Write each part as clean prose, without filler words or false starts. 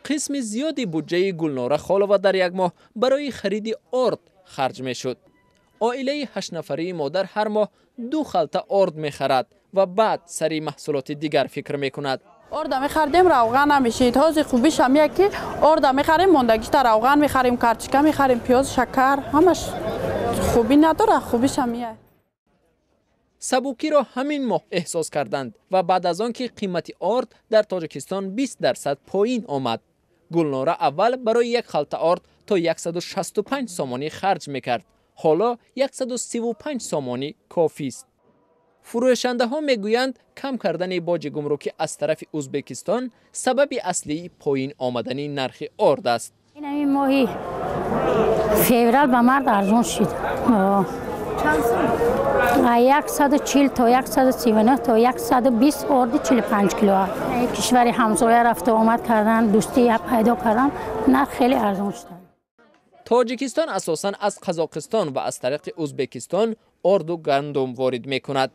قسم زیادی بودجه گلناره خالوه در یک ماه برای خرید آرد خرج می شد. عائله 8 نفره مادر هر ماه 2 خلطه آرد می خرد و بعد سری محصولات دیگر فکر می کند. آرد می خردیم روغن نمیشه. تازه خوبیش هم یکی آرد می خریم ماندگیش تا روغن می خریم، کارچکه می خریم، پیاز، شکر، همش خوبی نداره، خوبیش هم میه. سبوکی را همین ماه احساس کردند و بعد از آن که قیمت آرد در تاجیکستان 20% پایین آمد. گلناره اول برای یک خلطه آرد تا 165 سامانی خرج میکرد. حالا 135 سامانی کافی است. فروشنده ها میگویند کم کردن باج گمرکی از طرف ازبکستان سبب اصلی پایین آمدن نرخ آرد است. این ماهی فوریه به مرد ارزان شد. چند سال؟ 140 تا 139 تا 120 آرد 45 کیلو. کشور همسایه رفت و آمد کردن، دوستی پیدا کردن، نرخ خیلی ارزان شد. تاجیکستان اساساً از قزاقستان و از طریق ازبکستان آرد و گندم وارد می کند.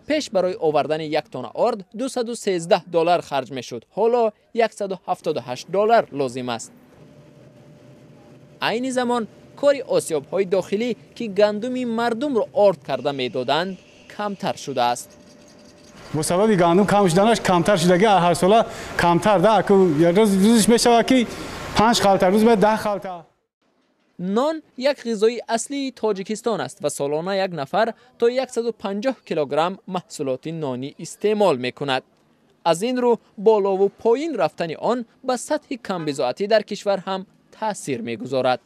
پیش برای آوردن یک تن آرد $213 خرج می شد. حالا $178 لازم است. عین زمان کاری آسیاب های داخلی که گندم مردم را آرد کرده می دادند کمتر شده است. با سبب گندم کم شدنش کمتر شده، هر سال کمتر ده که روزش می شود که 5 خلطه، روز به 10 خلطه. نان یک غذای اصلی تاجیکستان است و سالانه یک نفر تا 150 کیلوگرم محصولات نانی استعمال می کند. از این رو بالا و پایین رفتن آن به سطح کم بضاعتی در کشور هم تاثیر می گذارد.